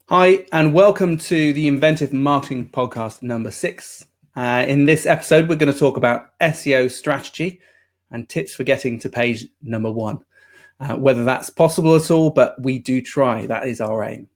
Hi, and welcome to the Inventive Marketing Podcast number 6. In this episode, we're going to talk about SEO strategy and tips for getting to page number 1. Whether that's possible at all, but we do try. That is our aim.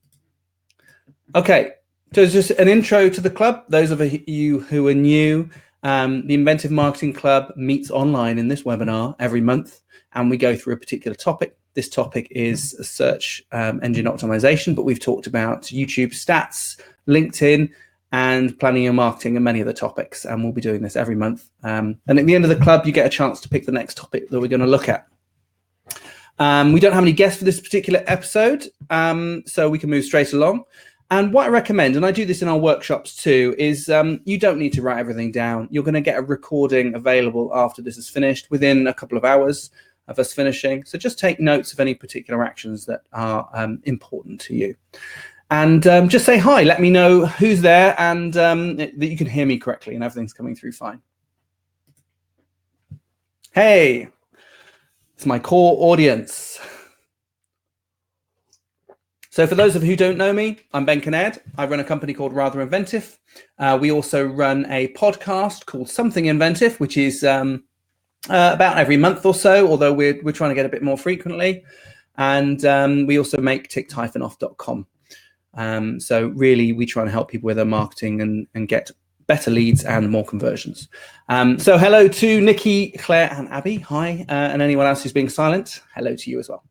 Okay, so just an intro to the club. Those of you who are new, the Inventive Marketing Club meets online in this webinar every month, and we go through a particular topic. This topic is search engine optimization, but we've talked about YouTube stats, LinkedIn, and planning your marketing and many other topics. And we'll be doing this every month. And at the end of the club, you get a chance to pick the next topic that we're going to look at. We don't have any guests for this particular episode, so we can move straight along. And what I recommend, and I do this in our workshops too, is you don't need to write everything down. You're going to get a recording available after this is finished within a couple of hours of us finishing. So just take notes of any particular actions that are important to you. And just say hi, let me know who's there and that you can hear me correctly and everything's coming through fine. Hey, it's my core audience. So for those of you who don't know me, I'm Ben Kinnaird. I run a company called Rather Inventive. We also run a podcast called Something Inventive, which is about every month or so, although we're trying to get a bit more frequently. And we also make tick-off.com. So really, we try and help people with their marketing and get better leads and more conversions. So hello to Nikki, Claire, and Abby. Hi, and anyone else who's being silent. Hello to you as well.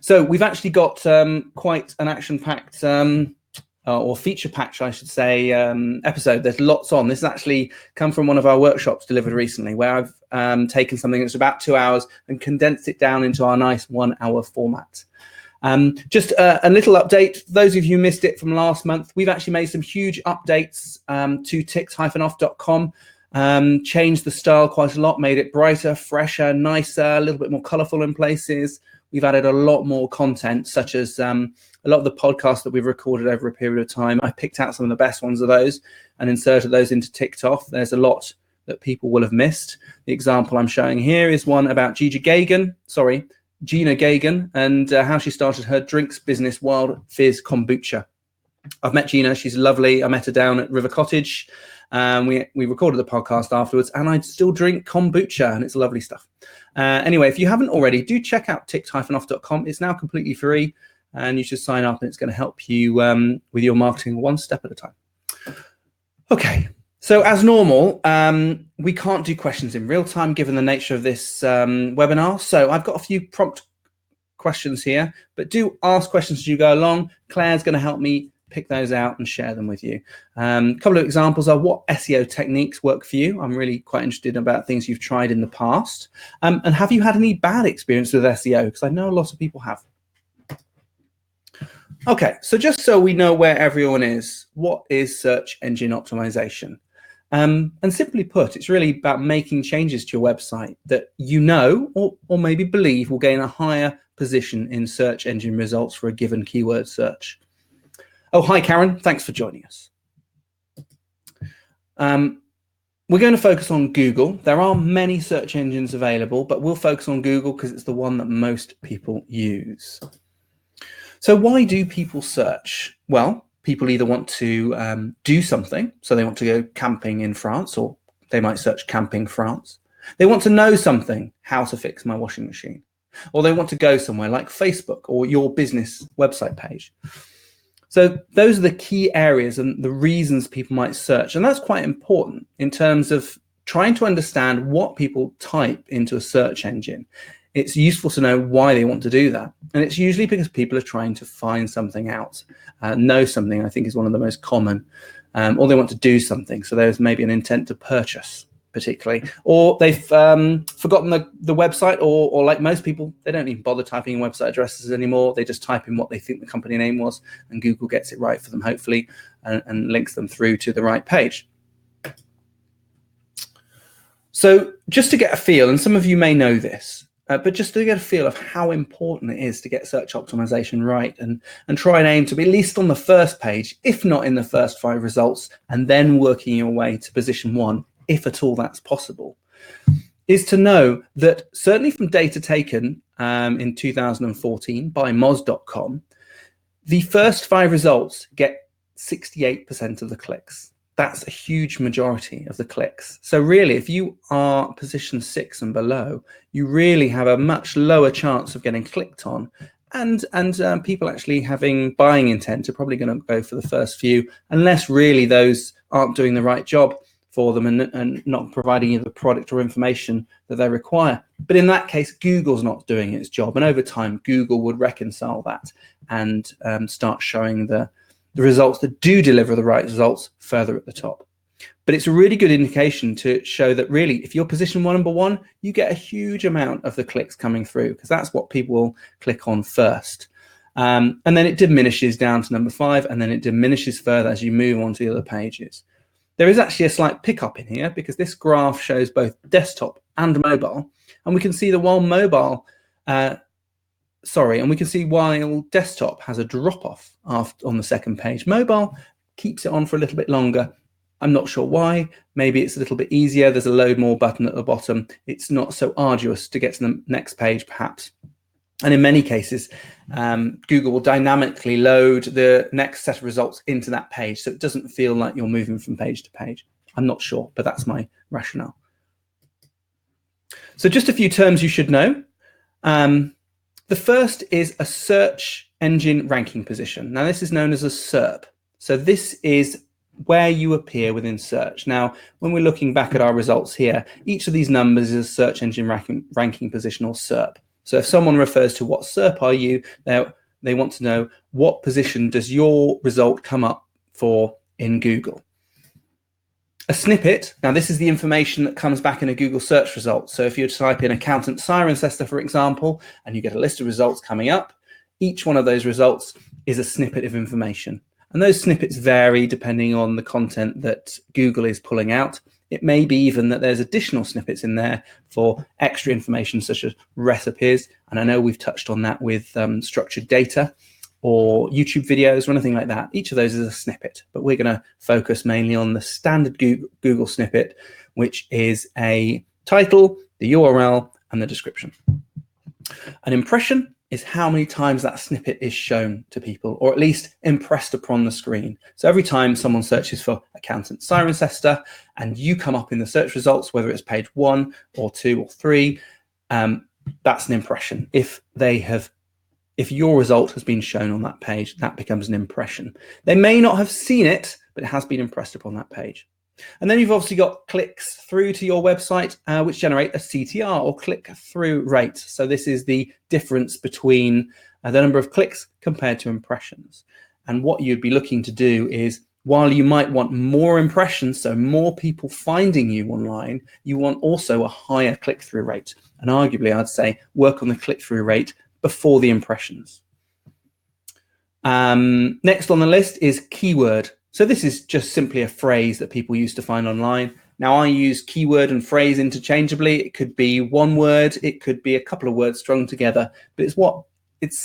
So we've actually got quite an action-packed or feature-packed, I should say, episode. There's lots on. This has actually come from one of our workshops delivered recently, where I've taken something that's about 2 hours and condensed it down into our nice 1 hour format. Just a little update. Those of you who missed it from last month, we've actually made some huge updates to tick-off.com. Changed the style quite a lot, made it brighter, fresher, nicer, a little bit more colorful in places. We've added a lot more content, such as a lot of the podcasts that we've recorded over a period of time. I picked out some of the best ones of those and inserted those into TikTok. There's a lot that people will have missed. The example I'm showing here is one about Gina Gagan, and how she started her drinks business, Wild Fizz Kombucha. I've met Gina, she's lovely. I met her down at River Cottage. We recorded the podcast afterwards, and I still drink kombucha, and it's lovely stuff. Anyway, if you haven't already, do check out tick-off.com. It's now completely free, and you should sign up, and it's going to help you with your marketing one step at a time. Okay, so as normal, we can't do questions in real time given the nature of this webinar. So I've got a few prompt questions here, but do ask questions as you go along. Claire's going to help me pick those out and share them with you. A couple of examples are what SEO techniques work for you. I'm really quite interested about things you've tried in the past. And have you had any bad experience with SEO? Because I know a lot of people have. Okay, so just so we know where everyone is, what is search engine optimization? And simply put, it's really about making changes to your website that you know or maybe believe will gain a higher position in search engine results for a given keyword search. Oh, hi, Karen. Thanks for joining us. We're going to focus on Google. There are many search engines available, but we'll focus on Google because it's the one that most people use. So why do people search? Well, people either want to do something. So they want to go camping in France, or they might search camping France. They want to know something, how to fix my washing machine. Or they want to go somewhere like Facebook or your business website page. So those are the key areas and the reasons people might search. And that's quite important in terms of trying to understand what people type into a search engine. It's useful to know why they want to do that. And it's usually because people are trying to find something out. Know something, I think, is one of the most common. Or they want to do something. So there's maybe an intent to purchase, particularly. Or they've forgotten the website, or like most people, they don't even bother typing in website addresses anymore. They just type in what they think the company name was, and Google gets it right for them, hopefully, and links them through to the right page. So just to get a feel, and some of you may know this, but just to get a feel of how important it is to get search optimization right and try and aim to be at least on the first page, if not in the first 5 results, and then working your way to position 1, if at all that's possible, is to know that certainly from data taken in 2014 by Moz.com, The first 5 results get 68% of the clicks. That's a huge majority of the clicks. So really, if you are position 6 and below, you really have a much lower chance of getting clicked on, and people actually having buying intent are probably going to go for the first few, unless really those aren't doing the right job for them and not providing you the product or information that they require. But in that case, Google's not doing its job, and over time, Google would reconcile that and start showing the results that do deliver the right results further at the top. But it's a really good indication to show that really, if you're position number 1, you get a huge amount of the clicks coming through, because that's what people will click on first. And then it diminishes down to number 5, and then it diminishes further as you move on to the other pages. There is actually a slight pickup in here, because this graph shows both desktop and mobile, and we can see that while mobile and we can see while desktop has a drop-off on the second page, mobile keeps it on for a little bit longer. I'm not sure why. Maybe it's a little bit easier. There's a load more button at the bottom. It's not so arduous to get to the next page, perhaps. And in many cases, Google will dynamically load the next set of results into that page, so it doesn't feel like you're moving from page to page. I'm not sure, but that's my rationale. So just a few terms you should know. The first is a search engine ranking position. Now, this is known as a SERP. So this is where you appear within search. Now, when we're looking back at our results here, each of these numbers is a search engine ranking position, or SERP. So if someone refers to what SERP are you, they want to know what position does your result come up for in Google. A snippet, now this is the information that comes back in a Google search result. So if you type in accountant Cirencester, for example, and you get a list of results coming up, each one of those results is a snippet of information. And those snippets vary depending on the content that Google is pulling out. It may be even that there's additional snippets in there for extra information, such as recipes. And I know we've touched on that with structured data or YouTube videos or anything like that. Each of those is a snippet, but we're going to focus mainly on the standard Google snippet, which is a title, the URL, and the description. An impression is how many times that snippet is shown to people, or at least impressed upon the screen. So every time someone searches for accountant Cirencester and you come up in the search results, whether it's page 1 or 2 or 3, that's an impression. If your result has been shown on that page, that becomes an impression. They may not have seen it, but it has been impressed upon that page. And then you've obviously got clicks through to your website, which generate a CTR, or click-through rate. So this is the difference between the number of clicks compared to impressions. And what you'd be looking to do is, while you might want more impressions, so more people finding you online, you want also a higher click-through rate. And arguably, I'd say work on the click-through rate before the impressions. Next on the list is keyword. So this is just simply a phrase that people use to find online. Now, I use keyword and phrase interchangeably. It could be one word, it could be a couple of words strung together, but it's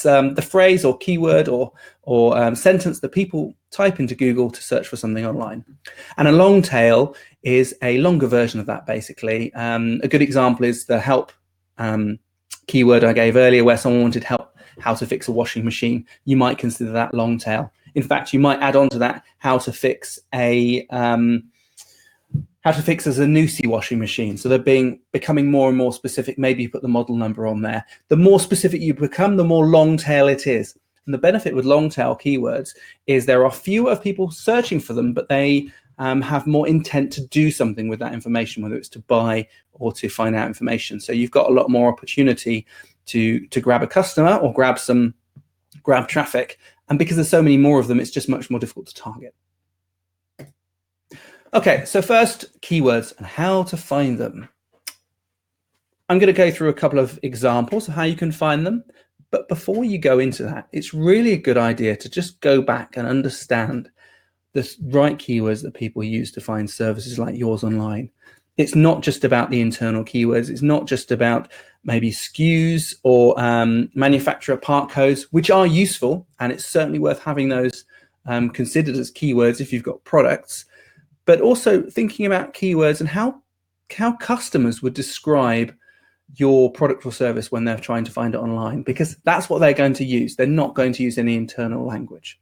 the phrase or keyword or sentence that people type into Google to search for something online. And a long tail is a longer version of that, basically. A good example is the help keyword I gave earlier, where someone wanted help how to fix a washing machine. You might consider that long tail. In fact, you might add on to that how to fix as a Nusi washing machine. So they're becoming more and more specific. Maybe you put the model number on there. The more specific you become, the more long tail it is. And the benefit with long tail keywords is there are fewer people searching for them, but they have more intent to do something with that information, whether it's to buy or to find out information. So you've got a lot more opportunity to grab a customer or grab traffic. And because there's so many more of them, it's just much more difficult to target. Okay, so first, keywords and how to find them. I'm going to go through a couple of examples of how you can find them. But before you go into that, it's really a good idea to just go back and understand the right keywords that people use to find services like yours online. It's not just about the internal keywords. It's not just about maybe SKUs or manufacturer part codes, which are useful, and it's certainly worth having those considered as keywords if you've got products, but also thinking about keywords and how customers would describe your product or service when they're trying to find it online, because that's what they're going to use. They're not going to use any internal language.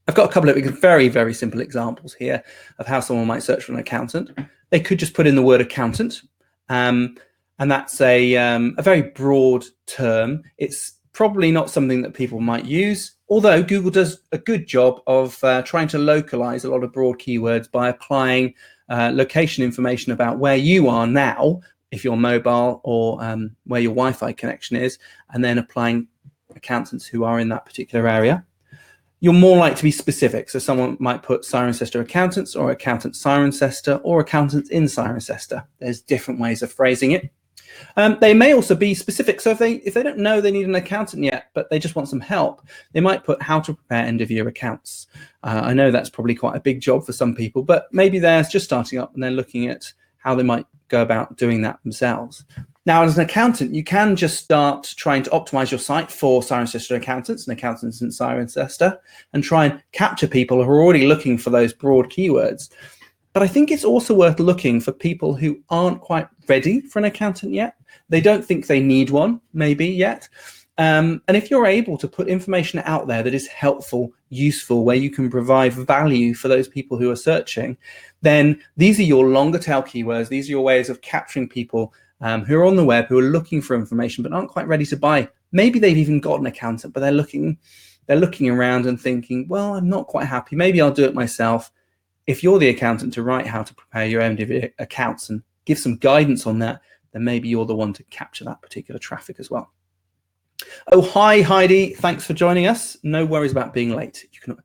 I've got a couple of very, very simple examples here of how someone might search for an accountant. They could just put in the word accountant, and that's a very broad term. It's probably not something that people might use, although Google does a good job of trying to localize a lot of broad keywords by applying location information about where you are now, if you're mobile, or where your Wi-Fi connection is, and then applying accountants who are in that particular area. You're more likely to be specific. So someone might put Cirencester accountants, or accountant Cirencester, or accountants in Cirencester. There's different ways of phrasing it. They may also be specific. So if they don't know they need an accountant yet, but they just want some help, they might put how to prepare end of year accounts. I know that's probably quite a big job for some people, but maybe they're just starting up and they're looking at how they might go about doing that themselves. Now, as an accountant, you can just start trying to optimize your site for Cirencester accountants and accountants in Cirencester, and try and capture people who are already looking for those broad keywords. But I think it's also worth looking for people who aren't quite ready for an accountant yet. They don't think they need one, maybe, yet. And if you're able to put information out there that is helpful, useful, where you can provide value for those people who are searching, then these are your longer tail keywords. These are your ways of capturing people who are on the web, who are looking for information but aren't quite ready to buy. Maybe they've even got an accountant, but they're looking around and thinking, well, I'm not quite happy. Maybe I'll do it myself. If you're the accountant to write how to prepare your end of year accounts and give some guidance on that, then maybe you're the one to capture that particular traffic as well. Oh, hi, Heidi. Thanks for joining us. No worries about being late. You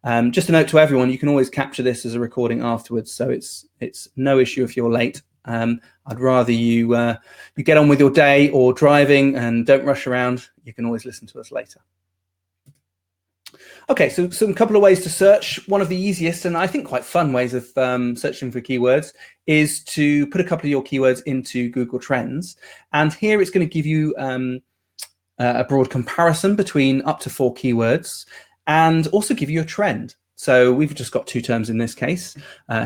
can, just a note to everyone, you can always capture this as a recording afterwards, so it's no issue if you're late. I'd rather you get on with your day or driving and don't rush around. You can always listen to us later. Okay, so some couple of ways to search. One of the easiest and I think quite fun ways of searching for keywords is to put a couple of your keywords into Google Trends. And here it's going to give you a broad comparison between up to 4 keywords and also give you a trend. So we've just got 2 terms in this case,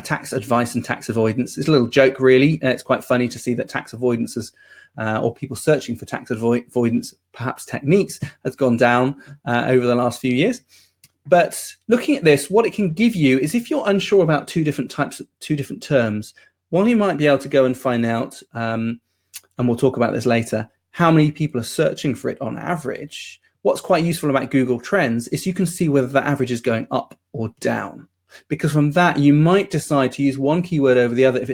tax advice and tax avoidance. It's a little joke, really. It's quite funny to see that tax avoidance is, or people searching for tax avoidance, perhaps techniques, has gone down over the last few years. But looking at this, what it can give you is, if you're unsure about 2 different terms, one, you might be able to go and find out, and we'll talk about this later, how many people are searching for it on average. What's quite useful about Google Trends is you can see whether the average is going up or down, because from that you might decide to use one keyword over the other if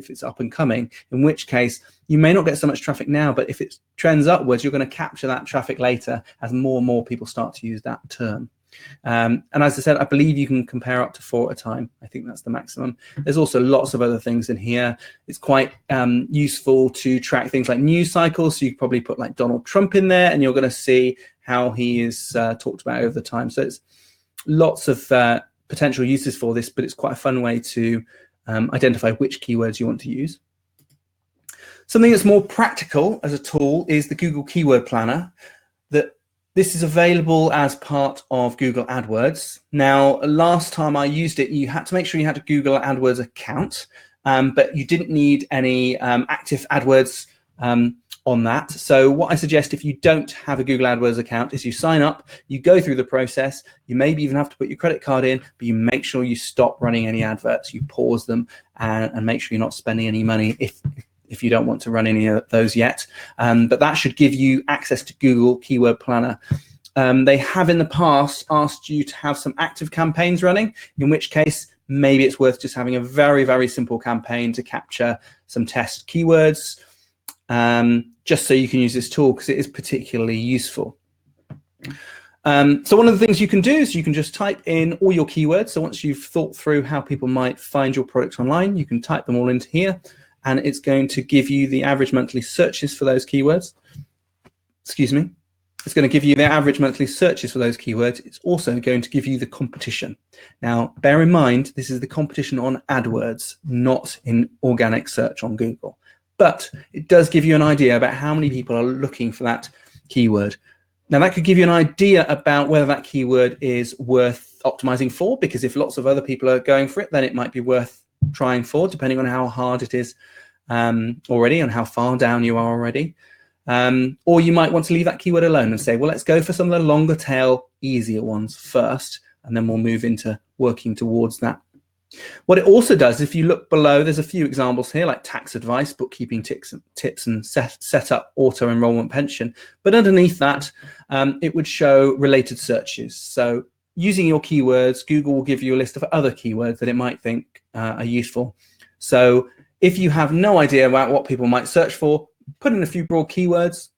it's up and coming, in which case you may not get so much traffic now, but if it trends upwards, you're going to capture that traffic later as more and more people start to use that term. And as I said, I believe you can compare up to 4 at a time. I think that's the maximum. There's also lots of other things in here. It's quite useful to track things like news cycles. So you could probably put like Donald Trump in there, and you're going to see how he is talked about over the time. So it's lots of potential uses for this, but it's quite a fun way to identify which keywords you want to use. Something that's more practical as a tool is the Google Keyword Planner. This is available as part of Google AdWords. Now, last time I used it, you had to make sure you had a Google AdWords account, but you didn't need any active AdWords on that. So what I suggest, if you don't have a Google AdWords account, is you sign up, you go through the process, you maybe even have to put your credit card in, but you make sure you stop running any adverts, you pause them, and make sure you're not spending any money if you don't want to run any of those yet. But that should give you access to Google Keyword Planner. They have in the past asked you to have some active campaigns running, in which case maybe it's worth just having a very, very simple campaign to capture some test keywords, just so you can use this tool, because it is particularly useful. So one of the things you can do is you can just type in all your keywords. So once you've thought through how people might find your product online, you can type them all into here, and it's going to give you the average monthly searches for those keywords. Excuse me. It's going to give you the average monthly searches for those keywords. It's also going to give you the competition. Now, bear in mind, this is the competition on AdWords, not in organic search on Google. But it does give you an idea about how many people are looking for that keyword. Now, that could give you an idea about whether that keyword is worth optimizing for, because if lots of other people are going for it, then it might be worth trying for, depending on how hard it is already and how far down you are already. Or you might want to leave that keyword alone and say, well, let's go for some of the longer tail, easier ones first, and then we'll move into working towards that. What it also does, if you look below, there's a few examples here like tax advice, bookkeeping tips, and set up auto enrollment pension. But underneath that, it would show related searches. So using your keywords, Google will give you a list of other keywords that it might think are useful. So if you have no idea about what people might search for, put in a few broad keywords,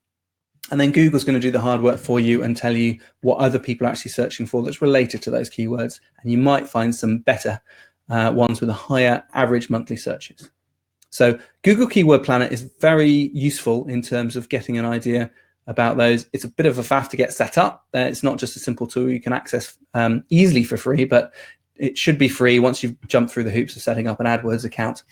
and then Google's going to do the hard work for you and tell you what other people are actually searching for that's related to those keywords. And you might find some better ones with a higher average monthly searches. So Google Keyword Planner is very useful in terms of getting an idea about those. It's a bit of a faff to get set up. It's not just a simple tool you can access easily for free, but it should be free once you've jumped through the hoops of setting up an AdWords account.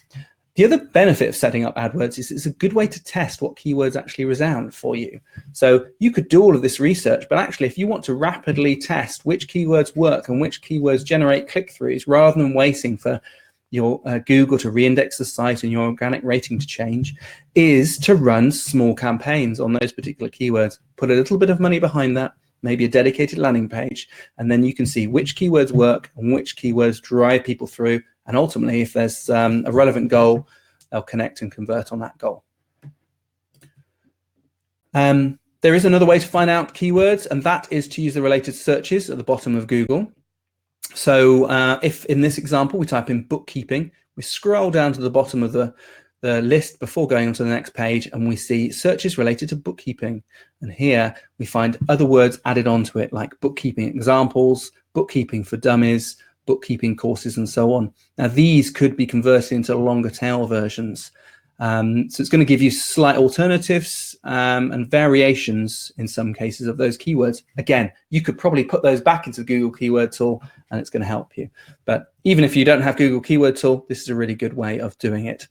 The other benefit of setting up AdWords is it's a good way to test what keywords actually resound for you. So you could do all of this research, but actually if you want to rapidly test which keywords work and which keywords generate click-throughs, rather than waiting for your Google to reindex the site and your organic rating to change, is to run small campaigns on those particular keywords. Put a little bit of money behind that, maybe a dedicated landing page, and then you can see which keywords work and which keywords drive people through. And ultimately, if there's a relevant goal, they'll connect and convert on that goal. There is another way to find out keywords, and that is to use the related searches at the bottom of Google. So if in this example, we type in bookkeeping, we scroll down to the bottom of the list before going on to the next page, and we see searches related to bookkeeping. And here we find other words added onto it, like bookkeeping examples, bookkeeping for dummies, bookkeeping courses, and so on. Now, these could be converted into longer tail versions. So it's going to give you slight alternatives and variations in some cases of those keywords. Again, you could probably put those back into the Google Keyword Tool and it's going to help you. But even if you don't have Google Keyword Tool, this is a really good way of doing it.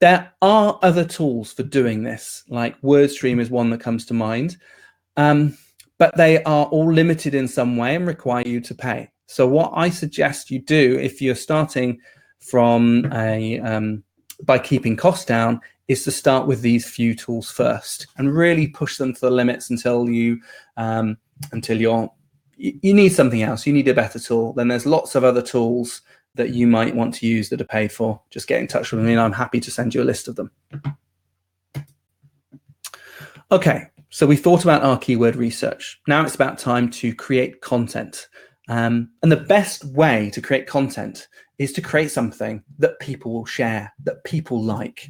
There are other tools for doing this, like WordStream is one that comes to mind, but they are all limited in some way and require you to pay. So what I suggest you do if you're starting from by keeping costs down is to start with these few tools first and really push them to the limits until you need something else. You need a better tool. Then there's lots of other tools that you might want to use that are paid for. Just get in touch with me and I'm happy to send you a list of them. Okay, so we thought about our keyword research. Now it's about time to create content. And the best way to create content is to create something that people will share, that people like.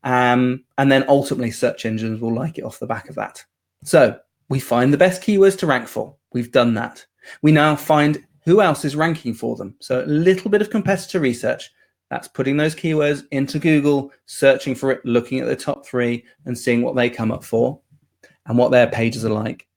And then ultimately search engines will like it off the back of that. So we find the best keywords to rank for. We've done that. We now find who else is ranking for them. So a little bit of competitor research. That's putting those keywords into Google, searching for it, looking at the top 3 and seeing what they come up for and what their pages are like.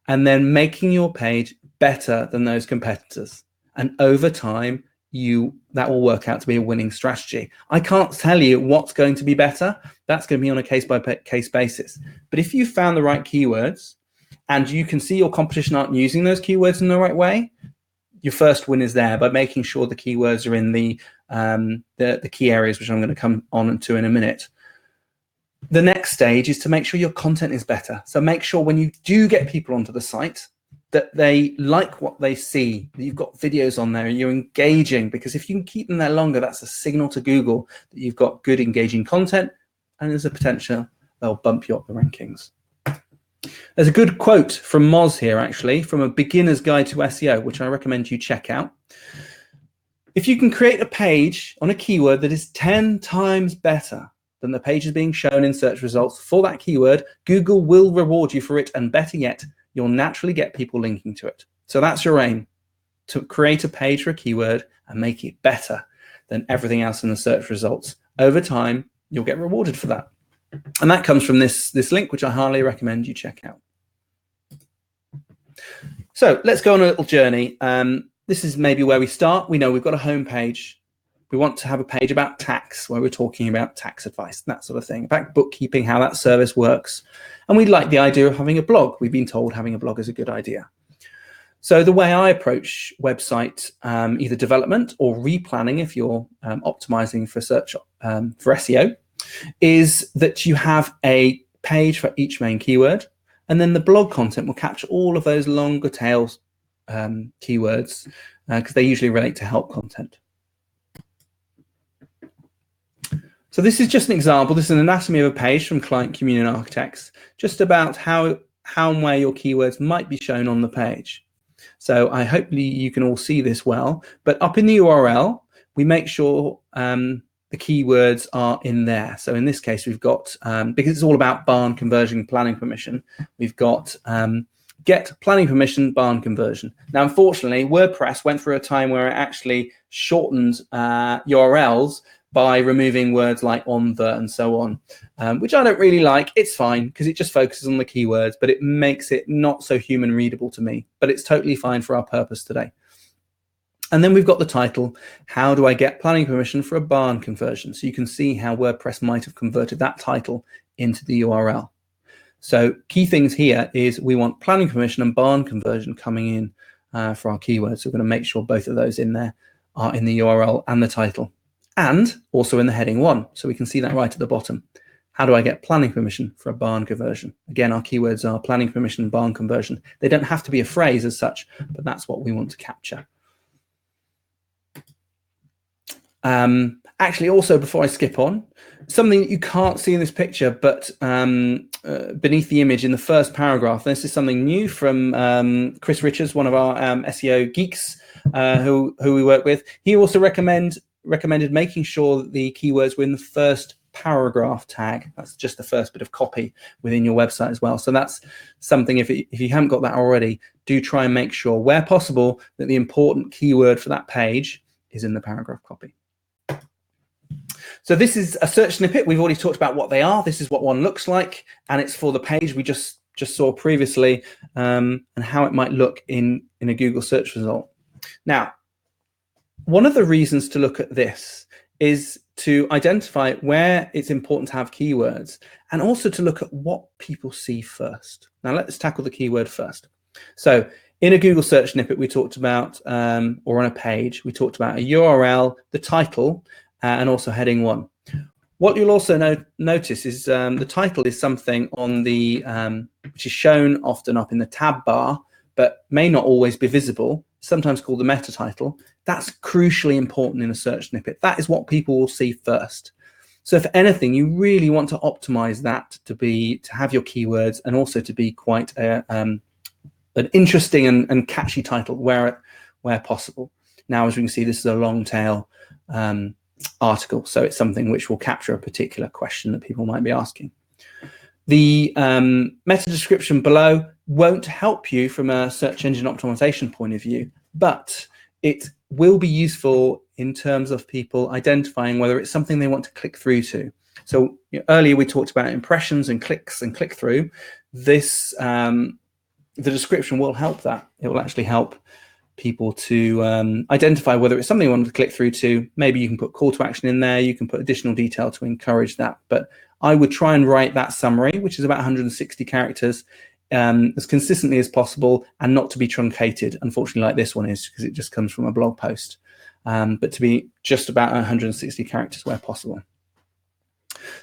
And then making your page better than those competitors. And over time, that will work out to be a winning strategy. I can't tell you what's going to be better. That's going to be on a case-by-case basis. But if you found the right keywords and you can see your competition aren't using those keywords in the right way, your first win is there by making sure the keywords are in the key areas, which I'm going to come on to in a minute. The next stage is to make sure your content is better. So make sure when you do get people onto the site that they like what they see, that you've got videos on there and you're engaging, because if you can keep them there longer, that's a signal to Google that you've got good engaging content, and there's a potential they'll bump you up the rankings. There's a good quote from Moz here, actually, from A Beginner's Guide to SEO, which I recommend you check out. If you can create a page on a keyword that is 10 times better than the pages being shown in search results for that keyword, Google will reward you for it, and better yet, you'll naturally get people linking to it. So that's your aim, to create a page for a keyword and make it better than everything else in the search results. Over time, you'll get rewarded for that. And that comes from this link, which I highly recommend you check out. So let's go on a little journey. This is maybe where we start. We know we've got a home page. We want to have a page about tax, where we're talking about tax advice, that sort of thing, about bookkeeping, how that service works. And we like the idea of having a blog. We've been told having a blog is a good idea. So the way I approach website either development or replanning, if you're optimizing for search for SEO, is that you have a page for each main keyword, and then the blog content will capture all of those longer tail keywords because they usually relate to help content. So this is just an example. This is an anatomy of a page from Client Communion Architects, just about how and where your keywords might be shown on the page. So I hope you can all see this well, but up in the URL, we make sure the keywords are in there. So in this case, we've got, because it's all about barn conversion planning permission, we've got get planning permission barn conversion. Now, unfortunately, WordPress went through a time where it actually shortened URLs by removing words like on the and so on, which I don't really like. It's fine because it just focuses on the keywords, but it makes it not so human readable to me, but it's totally fine for our purpose today. And then we've got the title. How do I get planning permission for a barn conversion? So you can see how WordPress might have converted that title into the URL. So key things here is we want planning permission and barn conversion coming in for our keywords. So we're going to make sure both of those in there are in the URL and the title, and also in the heading 1. So we can see that right at the bottom. How do I get planning permission for a barn conversion? Again, our keywords are planning permission and barn conversion. They don't have to be a phrase as such, but that's what we want to capture. Actually, also, before I skip on, something that you can't see in this picture, but beneath the image in the first paragraph, this is something new from Chris Richards, one of our SEO geeks who we work with. He also recommended making sure that the keywords were in the first paragraph tag. That's just the first bit of copy within your website as well. So that's something, if you haven't got that already, do try and make sure, where possible, that the important keyword for that page is in the paragraph copy. So this is a search snippet. We've already talked about what they are. This is what one looks like, and it's for the page we just saw previously, and how it might look in a Google search result. Now, one of the reasons to look at this is to identify where it's important to have keywords, and also to look at what people see first. Now let's tackle the keyword first. So in a Google search snippet, we talked about, or on a page, we talked about a URL, the title, and also heading 1. What you'll also notice is the title is something on the, which is shown often up in the tab bar, but may not always be visible, sometimes called the meta title. That's crucially important in a search snippet. That is what people will see first. So if anything, you really want to optimize that to have your keywords, and also to be quite an interesting and catchy title where possible. Now, as we can see, this is a long tail article, so it's something which will capture a particular question that people might be asking. The meta description below won't help you from a search engine optimization point of view, but it will be useful in terms of people identifying whether it's something they want to click through to. So earlier we talked about impressions and clicks and click through. This the description will help that. It will actually help people to identify whether it's something you want to click through to. Maybe you can put call to action in there. You can put additional detail to encourage that. But I would try and write that summary, which is about 160 characters, as consistently as possible, and not to be truncated, unfortunately, like this one is, because it just comes from a blog post, but to be just about 160 characters where possible.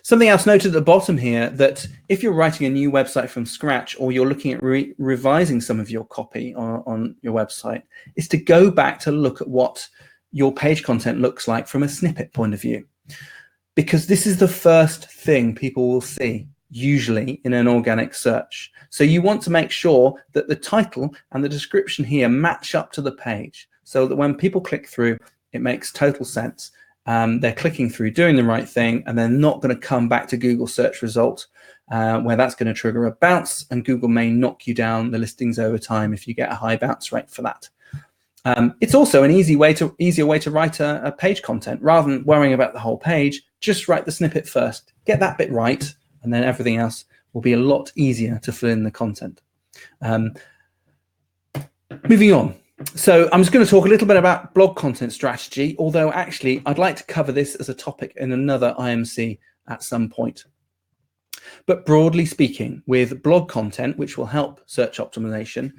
Something else noted at the bottom here, that if you're writing a new website from scratch, or you're looking at revising some of your copy on your website, is to go back to look at what your page content looks like from a snippet point of view, because this is the first thing people will see usually in an organic search. So you want to make sure that the title and the description here match up to the page, so that when people click through, it makes total sense. They're clicking through, doing the right thing, and they're not going to come back to Google search result, where that's going to trigger a bounce, and Google may knock you down the listings over time if you get a high bounce rate for that. It's also an easier way to write a page content. Rather than worrying about the whole page, just write the snippet first, get that bit right, and then everything else will be a lot easier to fill in the content. Moving on. So I'm just going to talk a little bit about blog content strategy, although actually I'd like to cover this as a topic in another IMC at some point. But broadly speaking, with blog content, which will help search optimization,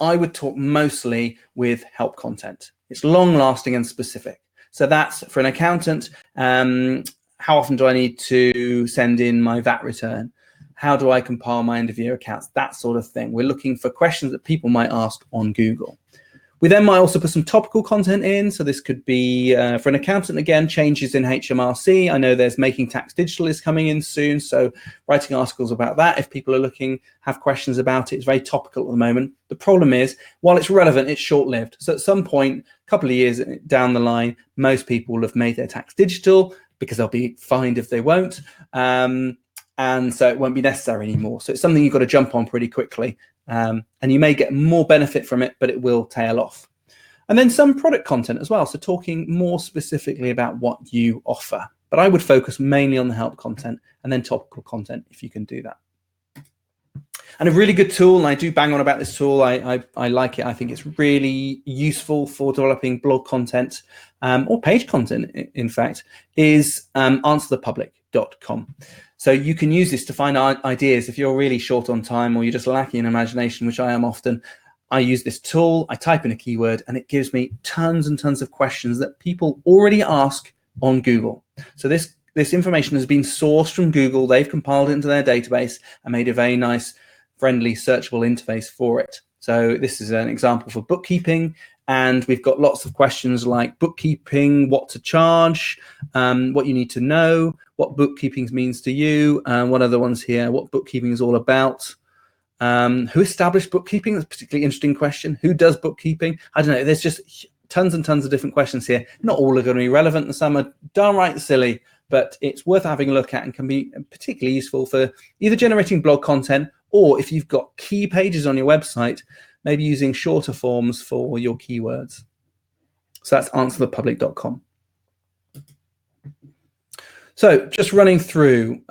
I would talk mostly with help content. It's long lasting and specific. So that's for an accountant. how often do I need to send in my VAT return? How do I compile my end of year accounts? That sort of thing. We're looking for questions that people might ask on Google. We then might also put some topical content in. So this could be for an accountant, again, changes in HMRC. I know there's Making Tax Digital is coming in soon. So writing articles about that, if people are looking, have questions about it, it's very topical at the moment. The problem is, while it's relevant, it's short-lived. So at some point, a couple of years down the line, most people will have made their tax digital because they'll be fined if they won't. And so it won't be necessary anymore. So it's something you've got to jump on pretty quickly. And you may get more benefit from it, but it will tail off. And then some product content as well. So talking more specifically about what you offer. But I would focus mainly on the help content and then topical content if you can do that. And a really good tool, and I do bang on about this tool, I like it. I think it's really useful for developing blog content or page content, in fact, is answerthepublic.com. So you can use this to find ideas if you're really short on time or you're just lacking in imagination, which I am often. I use this tool, I type in a keyword, and it gives me tons and tons of questions that people already ask on Google. So this information has been sourced from Google. They've compiled it into their database and made a very nice, friendly, searchable interface for it. So this is an example for bookkeeping. And we've got lots of questions like bookkeeping, what to charge, what you need to know, what bookkeeping means to you, what other ones here, what bookkeeping is all about, who established bookkeeping? That's a particularly interesting question. Who does bookkeeping? I don't know. There's just tons and tons of different questions here. Not all are going to be relevant, and some are downright silly, but it's worth having a look at and can be particularly useful for either generating blog content or if you've got key pages on your website, maybe using shorter forms for your keywords. So that's answerthepublic.com. So just running through,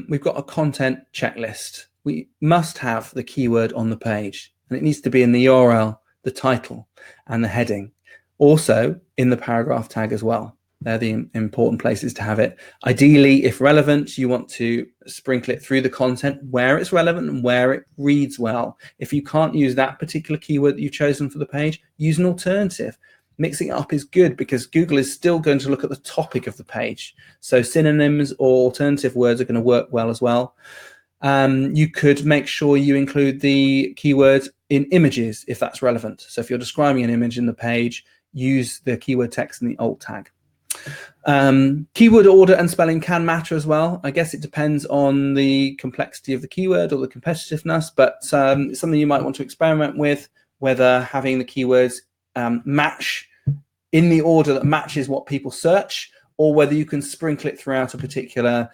we've got a content checklist. We must have the keyword on the page, and it needs to be in the URL, the title, and the heading. Also in the paragraph tag as well. They're the important places to have it. Ideally, if relevant, you want to sprinkle it through the content where it's relevant and where it reads well. If you can't use that particular keyword that you've chosen for the page, use an alternative. Mixing it up is good because Google is still going to look at the topic of the page. So synonyms or alternative words are going to work well as well. You could make sure you include the keyword in images if that's relevant. So if you're describing an image in the page, use the keyword text in the alt tag. Keyword order and spelling can matter as well. I guess it depends on the complexity of the keyword or the competitiveness, but something you might want to experiment with, whether having the keywords match in the order that matches what people search, or whether you can sprinkle it throughout a particular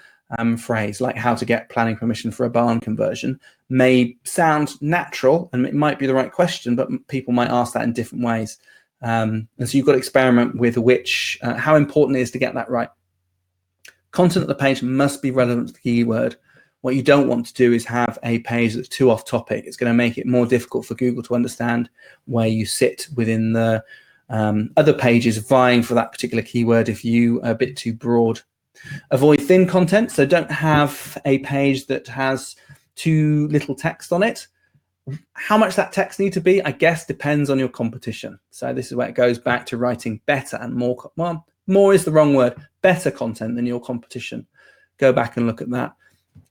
phrase, like how to get planning permission for a barn conversion. May sound natural and it might be the right question, but people might ask that in different ways. And so you've got to experiment with how important it is to get that right. Content of the page must be relevant to the keyword. What you don't want to do is have a page that's too off topic. It's going to make it more difficult for Google to understand where you sit within the other pages vying for that particular keyword if you are a bit too broad. Avoid thin content, so don't have a page that has too little text on it. How much that text need to be, I guess, depends on your competition. So this is where it goes back to writing better and more, well, more is the wrong word, better content than your competition. Go back and look at that.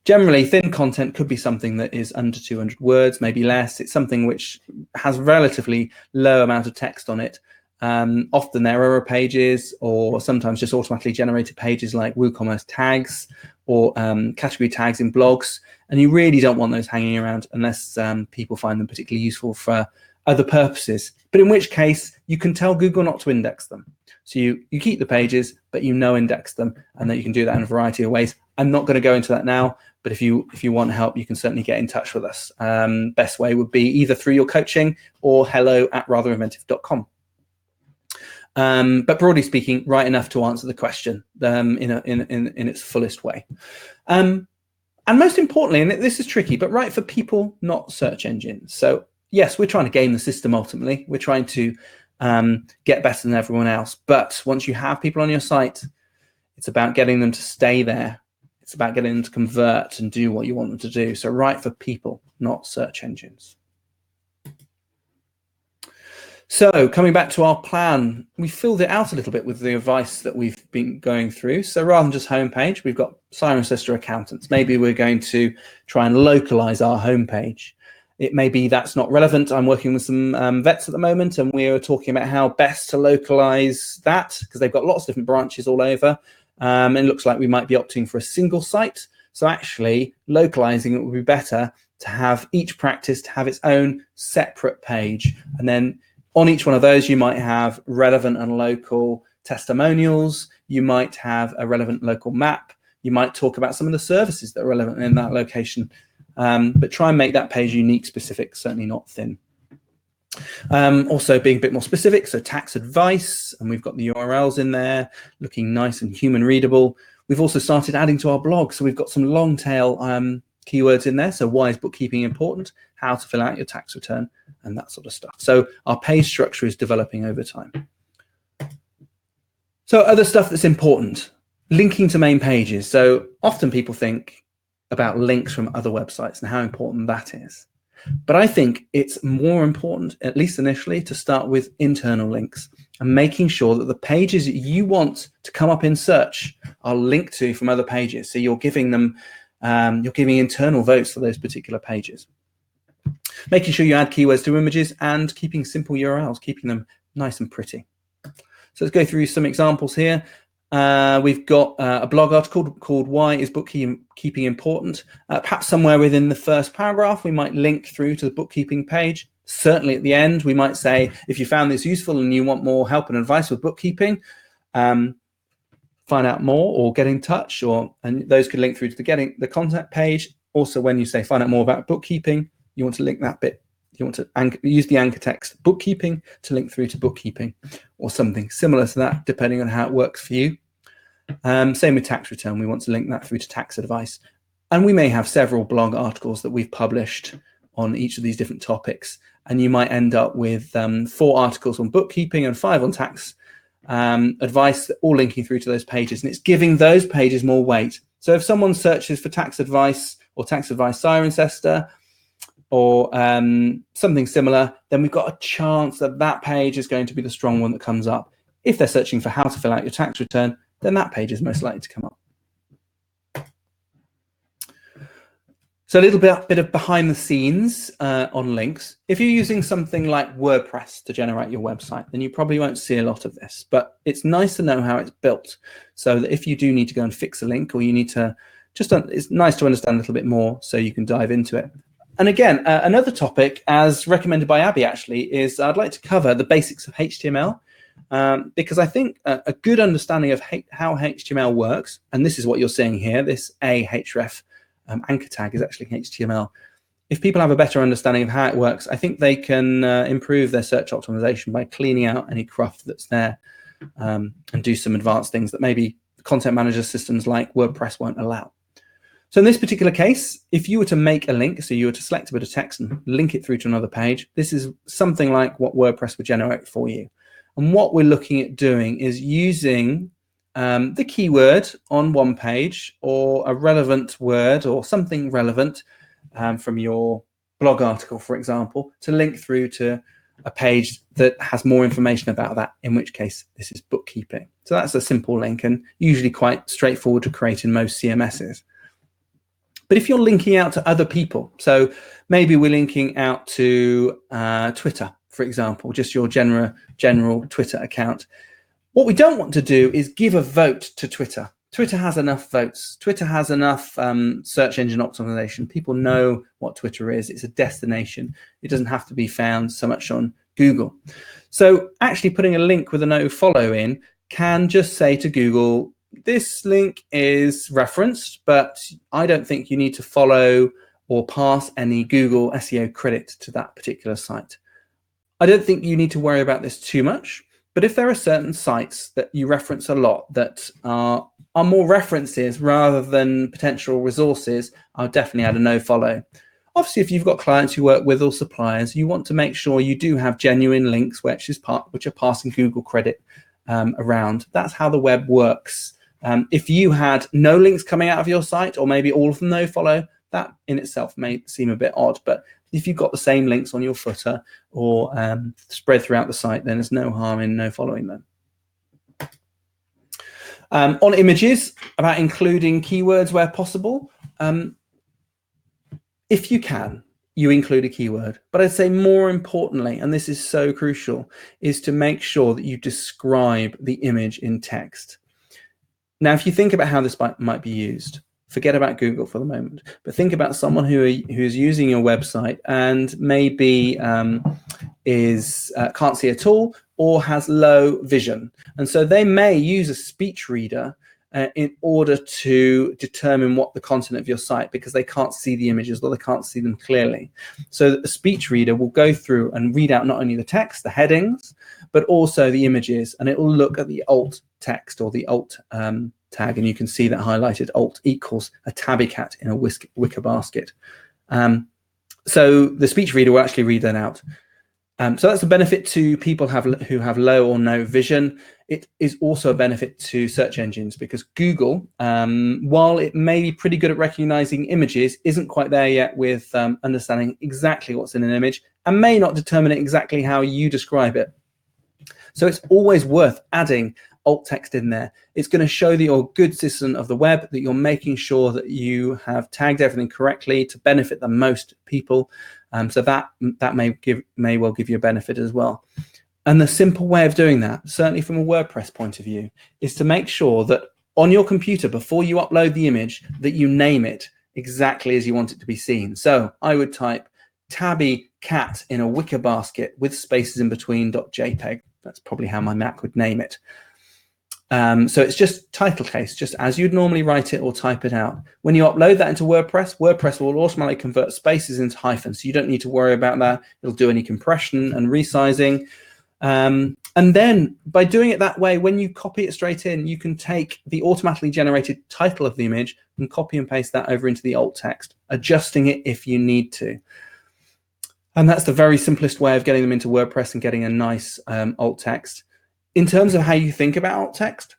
Generally, thin content could be something that is under 200 words, maybe less. It's something which has relatively low amount of text on it. Often there are error pages or sometimes just automatically generated pages like WooCommerce tags or category tags in blogs. And you really don't want those hanging around unless people find them particularly useful for other purposes. But in which case, you can tell Google not to index them. So you keep the pages, but you index them, and that you can do that in a variety of ways. I'm not going to go into that now, but if you want help, you can certainly get in touch with us. Best way would be either through your coaching or hello@ratherinventive.com. But broadly speaking, right enough to answer the question in its fullest way. And most importantly, and this is tricky, but right for people, not search engines. So yes, we're trying to game the system ultimately. We're trying to get better than everyone else. But once you have people on your site, it's about getting them to stay there. It's about getting them to convert and do what you want them to do. So right for people, not search engines. So coming back to our plan, we filled it out a little bit with the advice that we've been going through. So rather than just homepage, we've got Siren Sister Accountants. Maybe we're going to try and localize our homepage. It may be that's not relevant. I'm working with some vets at the moment, and we're talking about how best to localize that because they've got lots of different branches all over. And it looks like we might be opting for a single site. So actually localizing it would be better to have each practice to have its own separate page. And then on each one of those, you might have relevant and local testimonials. You might have a relevant local map. You might talk about some of the services that are relevant in that location. But try and make that page unique, specific, certainly not thin. Also being a bit more specific, so tax advice, and we've got the URLs in there, looking nice and human readable. We've also started adding to our blog, so we've got some long tail keywords in there. So why is bookkeeping important? How to fill out your tax return, and that sort of stuff. So our page structure is developing over time. So other stuff that's important, linking to main pages. So often people think about links from other websites and how important that is. But I think it's more important, at least initially, to start with internal links and making sure that the pages that you want to come up in search are linked to from other pages. So you're giving them, you're giving internal votes for those particular pages. Making sure you add keywords to images and keeping simple URLs, keeping them nice and pretty. So let's go through some examples here. We've got a blog article called Why is Bookkeeping Important? Perhaps somewhere within the first paragraph, we might link through to the bookkeeping page. Certainly at the end, we might say, if you found this useful and you want more help and advice with bookkeeping, find out more or get in touch, and those could link through to the contact page. Also, when you say find out more about bookkeeping, you want to link that bit. You want to use the anchor text bookkeeping to link through to bookkeeping or something similar to that, depending on how it works for you. Same with tax return. We want to link that through to tax advice. And we may have several blog articles that we've published on each of these different topics. And you might end up with 4 articles on bookkeeping and 5 on tax advice, all linking through to those pages. And it's giving those pages more weight. So if someone searches for tax advice or tax advice Siren Sister, or something similar, then we've got a chance that that page is going to be the strong one that comes up. If they're searching for how to fill out your tax return, then that page is most likely to come up. So a little bit of behind the scenes on links. If you're using something like WordPress to generate your website, then you probably won't see a lot of this, but it's nice to know how it's built so that if you do need to go and fix a link, or you need to it's nice to understand a little bit more so you can dive into it. And again, another topic, as recommended by Abby, actually, is I'd like to cover the basics of HTML, because I think a good understanding of how HTML works, and this is what you're seeing here, this href anchor tag is actually HTML. If people have a better understanding of how it works, I think they can improve their search optimization by cleaning out any cruft that's there, and do some advanced things that maybe content manager systems like WordPress won't allow. So in this particular case, if you were to make a link, so you were to select a bit of text and link it through to another page, this is something like what WordPress would generate for you. And what we're looking at doing is using the keyword on one page, or a relevant word or something relevant from your blog article, for example, to link through to a page that has more information about that, in which case this is bookkeeping. So that's a simple link and usually quite straightforward to create in most CMSs. But if you're linking out to other people, so maybe we're linking out to Twitter, for example, just your general Twitter account. What we don't want to do is give a vote to Twitter. Twitter has enough votes. Twitter has enough search engine optimization. People know what Twitter is. It's a destination. It doesn't have to be found so much on Google. So actually putting a link with a no follow in can just say to Google, this link is referenced, but I don't think you need to follow or pass any Google SEO credit to that particular site. I don't think you need to worry about this too much, but if there are certain sites that you reference a lot that are more references rather than potential resources, I'll definitely add a no follow. Obviously, if you've got clients you work with or suppliers, you want to make sure you do have genuine links which are passing Google credit around. That's how the web works. If you had no links coming out of your site, or maybe all of them no follow, that in itself may seem a bit odd, but If you've got the same links on your footer or spread throughout the site, then there's no harm in no following them. On images, about including keywords where possible. If you can, you include a keyword. But I'd say more importantly, and this is so crucial, is to make sure that you describe the image in text. Now, if you think about how this might be used, forget about Google for the moment, but think about someone who's using your website and maybe can't see at all or has low vision. And so they may use a speech reader in order to determine what the content of your site, because they can't see the images or they can't see them clearly. So the speech reader will go through and read out not only the text, the headings, but also the images, and it will look at the alt text or the alt tag, and you can see that highlighted. Alt equals a tabby cat in a wicker basket. So the speech reader will actually read that out. So that's a benefit to people who have low or no vision. It is also a benefit to search engines, because Google, while it may be pretty good at recognizing images, isn't quite there yet with understanding exactly what's in an image and may not determine exactly how you describe it. So it's always worth adding alt text in there. It's going to show that you're a good citizen of the web, that you're making sure that you have tagged everything correctly to benefit the most people. So that may well give you a benefit as well. And the simple way of doing that, certainly from a WordPress point of view, is to make sure that on your computer, before you upload the image, that you name it exactly as you want it to be seen. So I would type tabby cat in a wicker basket with spaces in between .jpeg. That's probably how my Mac would name it. So it's just title case, just as you'd normally write it or type it out. When you upload that into WordPress, WordPress will automatically convert spaces into hyphens. So you don't need to worry about that. It'll do any compression and resizing. And then by doing it that way, when you copy it straight in, you can take the automatically generated title of the image and copy and paste that over into the alt text, adjusting it if you need to. And that's the very simplest way of getting them into WordPress and getting a nice alt text. In terms of how you think about alt text,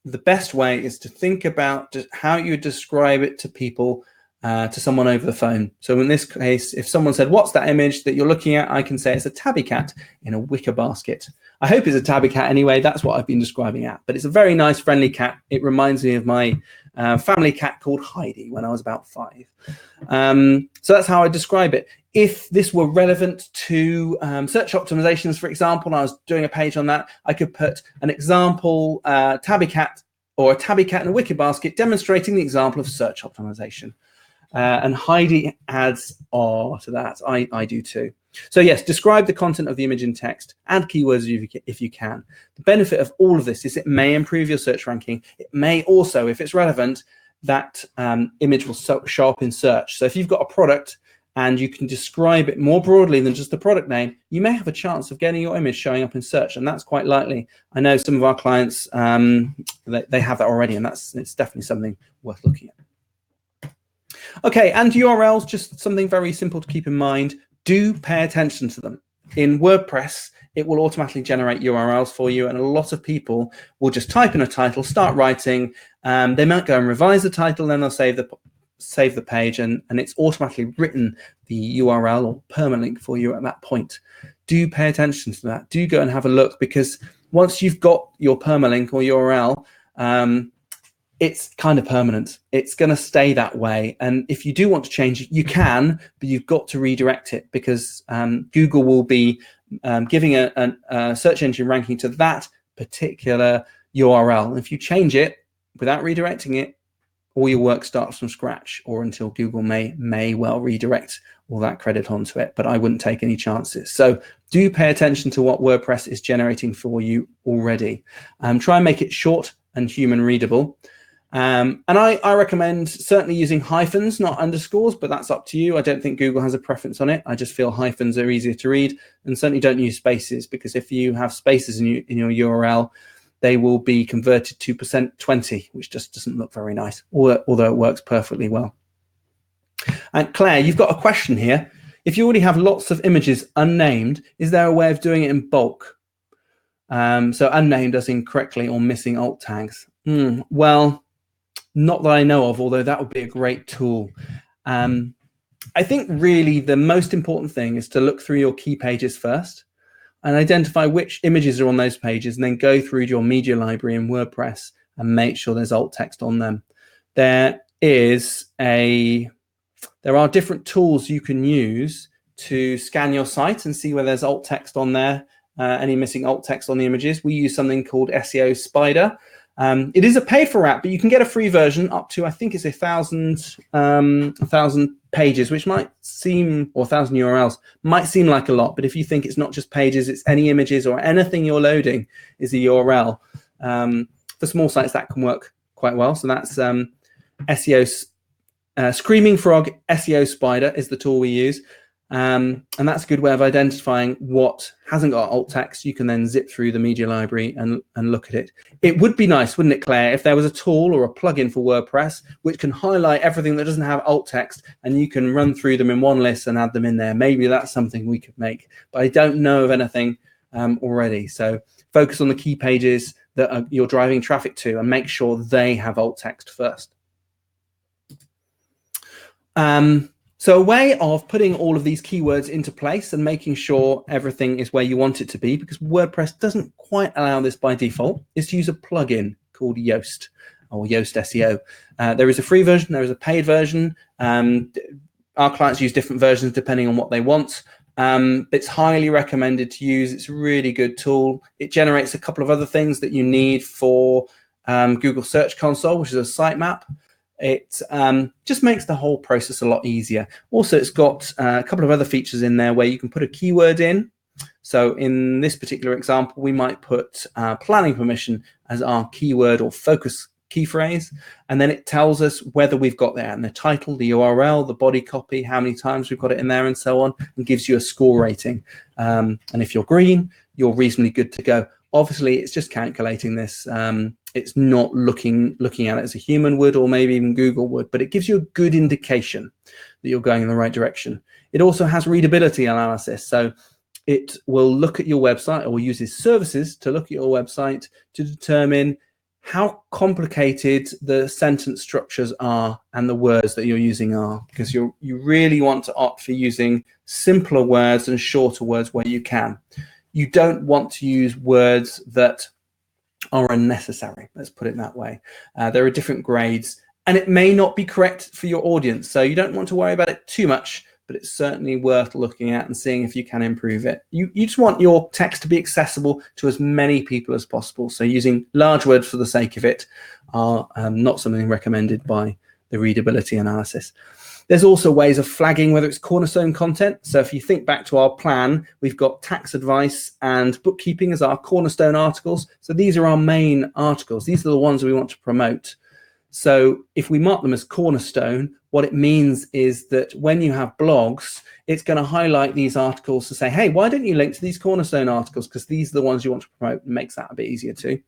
the best way is to think about how you describe it to people, to someone over the phone. So in this case, if someone said, "What's that image that you're looking at?" I can say it's a tabby cat in a wicker basket. I hope it's a tabby cat anyway. That's what I've been describing it. But it's a very nice, friendly cat. It reminds me of my family cat called Heidi when I was about 5. So that's how I describe it. If this were relevant to search optimizations, for example, and I was doing a page on that, I could put an example tabby cat or a tabby cat in a wicker basket demonstrating the example of search optimization. And Heidi adds "oh" to that. I do too. So yes, describe the content of the image in text, add keywords if you can. The benefit of all of this is it may improve your search ranking. It may also, if it's relevant, that image will show up in search. So if you've got a product and you can describe it more broadly than just the product name, you may have a chance of getting your image showing up in search, and that's quite likely. I know some of our clients, they have that already, and it's definitely something worth looking at. Okay, and URLs, just something very simple to keep in mind. Do pay attention to them. In WordPress, it will automatically generate URLs for you, and a lot of people will just type in a title, start writing, they might go and revise the title, then they'll save the page, and it's automatically written the URL or permalink for you at that point. Do pay attention to that. Do go and have a look, because once you've got your permalink or URL, it's kind of permanent. It's going to stay that way. And if you do want to change it, you can, but you've got to redirect it, because Google will be giving a search engine ranking to that particular URL. And if you change it without redirecting it, all your work starts from scratch, or until Google may well redirect all that credit onto it. But I wouldn't take any chances. So do pay attention to what WordPress is generating for you already. Try and make it short and human readable. And I recommend certainly using hyphens, not underscores, but that's up to you. I don't think Google has a preference on it. I just feel hyphens are easier to read, and certainly don't use spaces, because if you have spaces in your URL, they will be converted to %20, which just doesn't look very nice, although it works perfectly well. And Claire, you've got a question here. If you already have lots of images unnamed, is there a way of doing it in bulk? So unnamed as in correctly or missing alt tags. Well, not that I know of, although that would be a great tool. I think really the most important thing is to look through your key pages first and identify which images are on those pages, and then go through your media library in WordPress and make sure there's alt text on them. There are different tools you can use to scan your site and see where there's alt text on there, any missing alt text on the images. We use something called SEO Spider. It is a paid for app, but you can get a free version up to, I think it's 1,000 pages, which might seem, or 1,000 URLs, might seem like a lot. But if you think it's not just pages, it's any images or anything you're loading is a URL. For small sites, that can work quite well. So that's SEO Screaming Frog SEO Spider is the tool we use. And that's a good way of identifying what hasn't got alt text. You can then zip through the media library and look at it. It would be nice, wouldn't it, Claire, if there was a tool or a plugin for WordPress which can highlight everything that doesn't have alt text, and you can run through them in one list and add them in there. Maybe that's something we could make, but I don't know of anything already. So focus on the key pages that you're driving traffic to and make sure they have alt text first. So a way of putting all of these keywords into place and making sure everything is where you want it to be, because WordPress doesn't quite allow this by default, is to use a plugin called Yoast or Yoast SEO. There is a free version, there is a paid version. Our clients use different versions depending on what they want. It's highly recommended to use. It's a really good tool. It generates a couple of other things that you need for Google Search Console, which is a sitemap. It just makes the whole process a lot easier. Also, it's got a couple of other features in there where you can put a keyword in. So in this particular example, we might put planning permission as our keyword or focus key phrase, and then it tells us whether we've got there and the title, the URL, the body copy, how many times we've got it in there, and so on, and gives you a score rating. And if you're green, you're reasonably good to go. Obviously, it's just calculating this. It's not looking at it as a human would, or maybe even Google would, but it gives you a good indication that you're going in the right direction. It also has readability analysis. So it will look at your website, or uses services to look at your website to determine how complicated the sentence structures are and the words that you're using are, because you really want to opt for using simpler words and shorter words where you can. You don't want to use words that are unnecessary. Let's put it that way. There are different grades, and it may not be correct for your audience. So you don't want to worry about it too much, but it's certainly worth looking at and seeing if you can improve it. You just want your text to be accessible to as many people as possible. So using large words for the sake of it are not something recommended by the readability analysis. There's also ways of flagging whether it's cornerstone content. So if you think back to our plan, we've got tax advice and bookkeeping as our cornerstone articles. So these are our main articles. These are the ones we want to promote. So if we mark them as cornerstone, what it means is that when you have blogs, it's going to highlight these articles to say, hey, why don't you link to these cornerstone articles? Because these are the ones you want to promote. It makes that a bit easier too.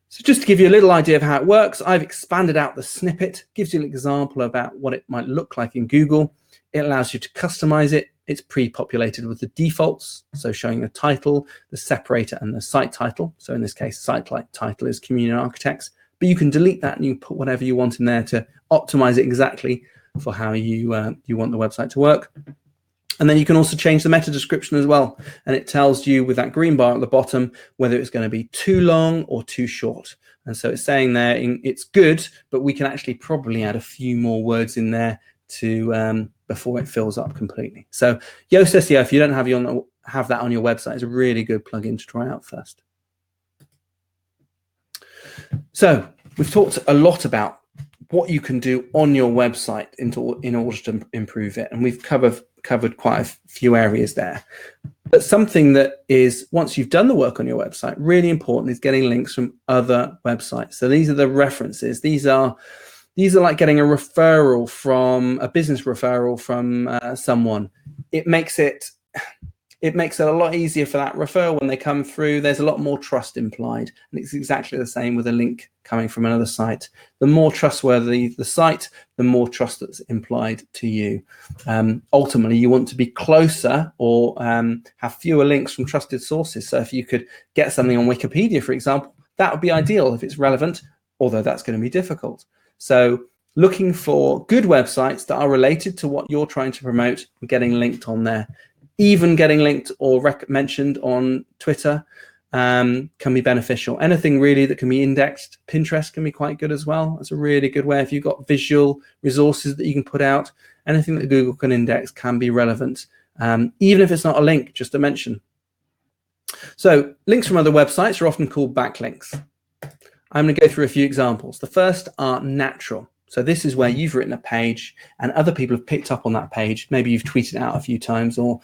So just to give you a little idea of how it works, I've expanded out the snippet, gives you an example about what it might look like in Google. It allows you to customize it. It's pre-populated with the defaults, so showing the title, the separator, and the site title. So in this case, site title is Communion Architects, but you can delete that and you put whatever you want in there to optimize it exactly for how you want the website to work. And then you can also change the meta description as well. And it tells you with that green bar at the bottom whether it's going to be too long or too short. And so it's saying there it's good, but we can actually probably add a few more words in there to before it fills up completely. So Yoast SEO, if you don't have that on your website, is a really good plugin to try out first. So we've talked a lot about what you can do on your website in order to improve it. And we've covered quite a few areas there. But something that is, once you've done the work on your website, really important is getting links from other websites. So these are the references. These are like getting a referral from a business referral from someone. It makes it a lot easier for that referral when they come through. There's a lot more trust implied, and it's exactly the same with a link coming from another site. The more trustworthy the site, the more trust that's implied to you. Ultimately, you want to be closer or have fewer links from trusted sources. So if you could get something on Wikipedia, for example, that would be ideal if it's relevant, although that's going to be difficult. So looking for good websites that are related to what you're trying to promote and getting linked on there. Even getting linked or mentioned on Twitter can be beneficial. Anything really that can be indexed. Pinterest can be quite good as well. It's a really good way. If you've got visual resources that you can put out, anything that Google can index can be relevant, even if it's not a link, just a mention. So links from other websites are often called backlinks. I'm going to go through a few examples. The first are natural. So this is where you've written a page and other people have picked up on that page. Maybe you've tweeted it out a few times or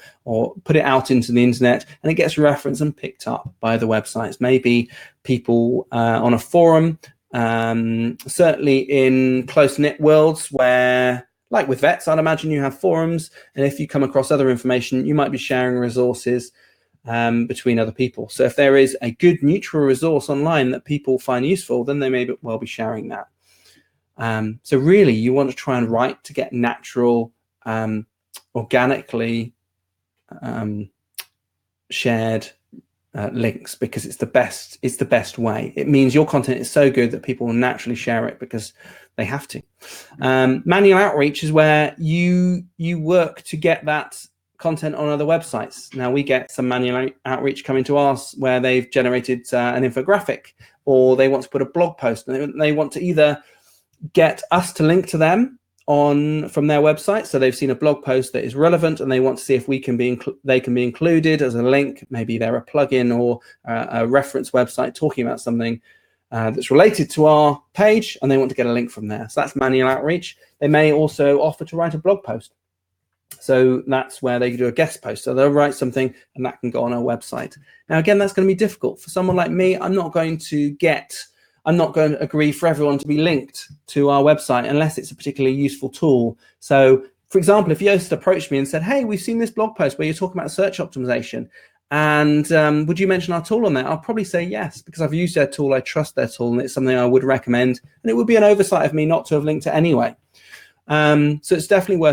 put it out into the internet, and it gets referenced and picked up by other websites. Maybe people on a forum, certainly in close-knit worlds where, like with vets, I'd imagine you have forums. And if you come across other information, you might be sharing resources between other people. So if there is a good neutral resource online that people find useful, then they may well be sharing that. So really, you want to try and write to get natural, organically shared links, because it's the best. It's the best way. It means your content is so good that people will naturally share it because they have to. Manual outreach is where you work to get that content on other websites. Now we get some manual outreach coming to us where they've generated an infographic, or they want to put a blog post, and they want to either get us to link to them from their website. So they've seen a blog post that is relevant and they want to see if we can they can be included as a link. Maybe they're a plugin or a reference website talking about something that's related to our page, and they want to get a link from there. So that's manual outreach. They may also offer to write a blog post. So that's where they do a guest post. So they'll write something and that can go on our website. Now, again, that's going to be difficult for someone like me. I'm not going to agree for everyone to be linked to our website unless it's a particularly useful tool. So, for example, if Yoast approached me and said, hey, we've seen this blog post where you're talking about search optimization, and would you mention our tool on there? I'll probably say yes, because I've used their tool, I trust their tool, and it's something I would recommend. And it would be an oversight of me not to have linked it anyway. So it's definitely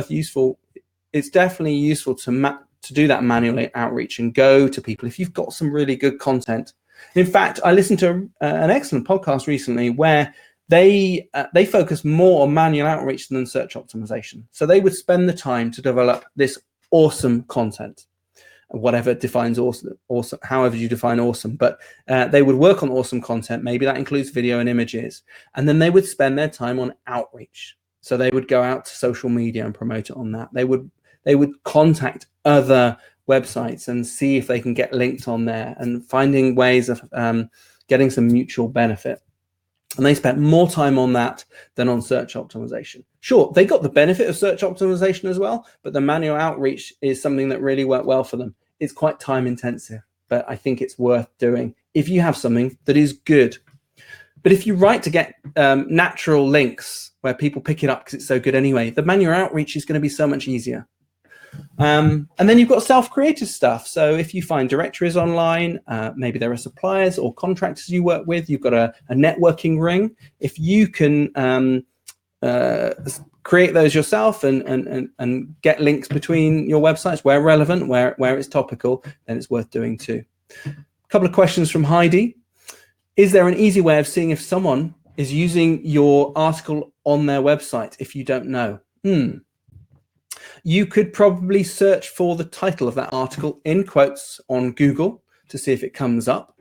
It's definitely useful to do that manual outreach and go to people if you've got some really good content. In fact, I listened to an excellent podcast recently where they focus more on manual outreach than search optimization. So they would spend the time to develop this awesome content, whatever defines awesome, however you define awesome. But they would work on awesome content. Maybe that includes video and images. And then they would spend their time on outreach. So they would go out to social media and promote it on that. They would contact other websites and see if they can get linked on there, and finding ways of getting some mutual benefit. And they spent more time on that than on search optimization. Sure, they got the benefit of search optimization as well, but the manual outreach is something that really worked well for them. It's quite time intensive, but I think it's worth doing if you have something that is good. But if you write to get natural links where people pick it up because it's so good anyway, the manual outreach is going to be so much easier. And then you've got self-created stuff. So if you find directories online, maybe there are suppliers or contractors you work with, you've got a networking ring. If you can create those yourself and get links between your websites where relevant, where it's topical, then it's worth doing too. A couple of questions from Heidi. Is there an easy way of seeing if someone is using your article on their website if you don't know? You could probably search for the title of that article in quotes on Google to see if it comes up.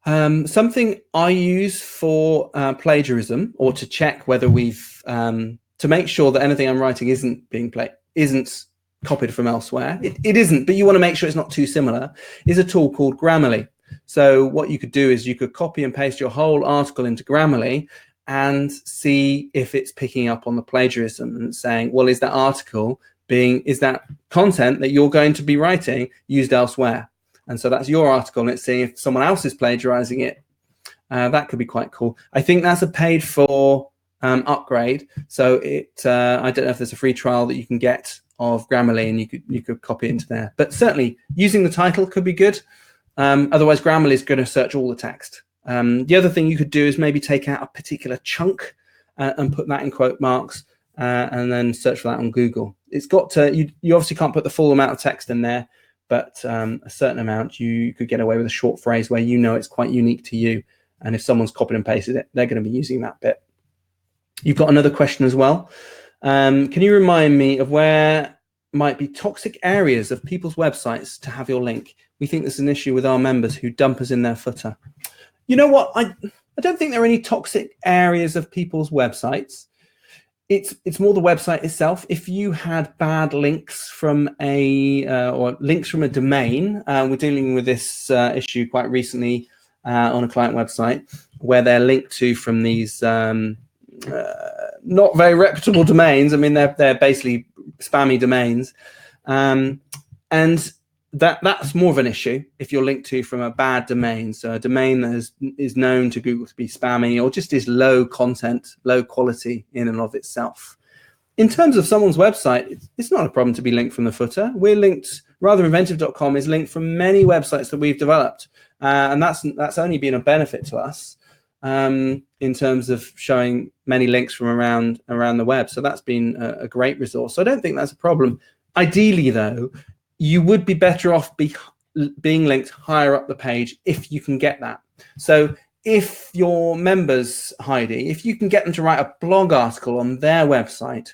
Something I use for plagiarism, or to check whether we've to make sure that anything I'm writing isn't copied from elsewhere. It isn't, but you want to make sure it's not too similar, is a tool called Grammarly. So what you could do is you could copy and paste your whole article into Grammarly and see if it's picking up on the plagiarism and saying, well, is that content that you're going to be writing used elsewhere? And so that's your article, and it's seeing if someone else is plagiarizing it. That could be quite cool. I think that's a paid for upgrade. So I don't know if there's a free trial that you can get of Grammarly, and you could copy it into there. But certainly using the title could be good. Otherwise, Grammarly is going to search all the text. The other thing you could do is maybe take out a particular chunk and put that in quote marks and then search for that on Google. It's got to, you obviously can't put the full amount of text in there, but a certain amount you could get away with a short phrase where you know it's quite unique to you. And if someone's copied and pasted it, they're going to be using that bit. You've got another question as well. Can you remind me of where might be toxic areas of people's websites to have your link? We think there's an issue with our members who dump us in their footer. You know what? I don't think there are any toxic areas of people's websites. It's more the website itself. If you had bad links from or links from a domain, we're dealing with this issue quite recently on a client website where they're linked to from these not very reputable domains. I mean, they're basically spammy domains, and that's more of an issue if you're linked to from a bad domain. So a domain that is known to Google to be spammy or just is low content, low quality in and of itself. In terms of someone's website, it's not a problem to be linked from the footer. We're linked, ratherinventive.com is linked from many websites that we've developed. And that's only been a benefit to us in terms of showing many links from around the web. So that's been a great resource. So I don't think that's a problem. Ideally, though, you would be better off being linked higher up the page if you can get that. So if your members, Heidi, if you can get them to write a blog article on their website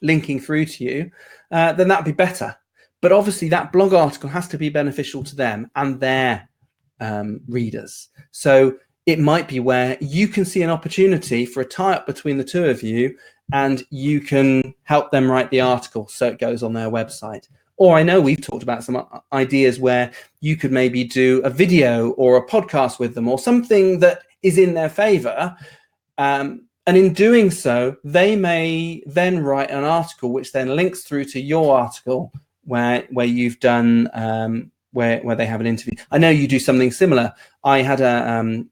linking through to you, then that'd be better. But obviously that blog article has to be beneficial to them and their readers. So it might be where you can see an opportunity for a tie-up between the two of you and you can help them write the article so it goes on their website. Or I know we've talked about some ideas where you could maybe do a video or a podcast with them or something that is in their favor. And in doing so, they may then write an article which then links through to your article where you've done where they have an interview. I know you do something similar. I had an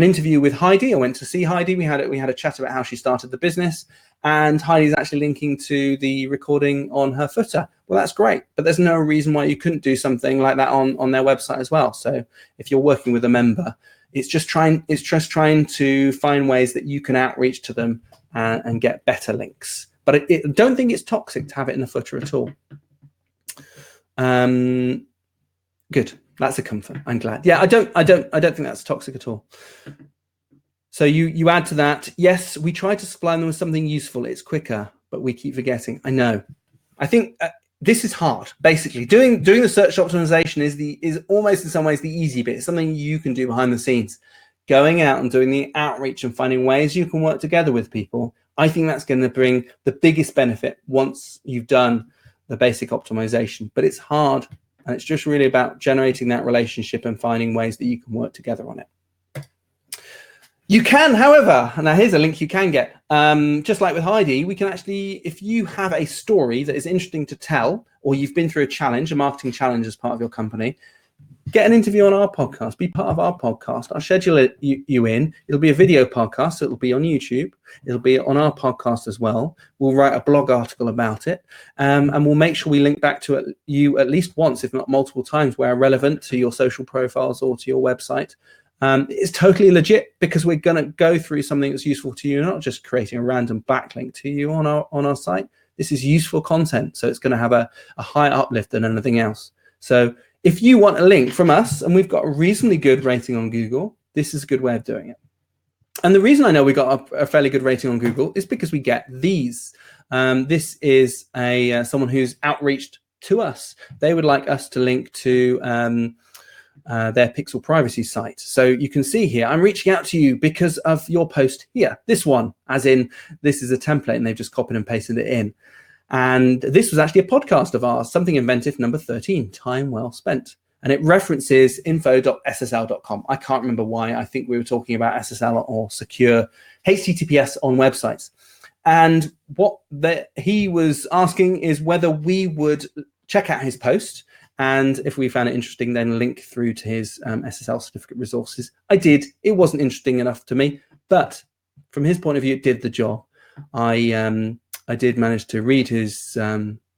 interview with Heidi. I went to see Heidi. We had a chat about how she started the business, and Heidi's actually linking to the recording on her footer. Well, that's great, but there's no reason why you couldn't do something like that on their website as well. So if you're working with a member, it's just trying to find ways that you can outreach to them and get better links. But I don't think it's toxic to have it in the footer at all. Good. That's a comfort. I'm glad. Yeah, I don't think that's toxic at all. So you add to that. Yes, we try to supply them with something useful. It's quicker, but we keep forgetting. I know. I think this is hard. Basically, doing the search optimization is almost in some ways the easy bit. It's something you can do behind the scenes. Going out and doing the outreach and finding ways you can work together with people. I think that's going to bring the biggest benefit once you've done the basic optimization. But it's hard. And it's just really about generating that relationship and finding ways that you can work together on it. You can, however, and now here's a link you can get. Just like with Heidi, we can actually, if you have a story that is interesting to tell, or you've been through a marketing challenge as part of your company, get an interview on our podcast, be part of our podcast. I'll schedule you in. It'll be a video podcast, so it'll be on YouTube. It'll be on our podcast as well. We'll write a blog article about it, and we'll make sure we link back to you at least once, if not multiple times, where relevant to your social profiles or to your website. It's totally legit because we're going to go through something that's useful to you, not just creating a random backlink to you on our site. This is useful content, so it's going to have a higher uplift than anything else. So if you want a link from us, and we've got a reasonably good rating on Google, this is a good way of doing it. And the reason I know we got a fairly good rating on Google is because we get these. This is someone who's outreached to us. They would like us to link to their pixel privacy site. So you can see here, I'm reaching out to you because of your post here. This one, as in this is a template and they've just copied and pasted it in. And this was actually a podcast of ours, Something Inventive number 13, Time Well Spent. And it references info.ssl.com. I can't remember why. I think we were talking about SSL or secure HTTPS on websites. And what he was asking is whether we would check out his post. And if we found it interesting, then link through to his SSL certificate resources. I did. It wasn't interesting enough to me, but from his point of view, it did the job. I did manage to read his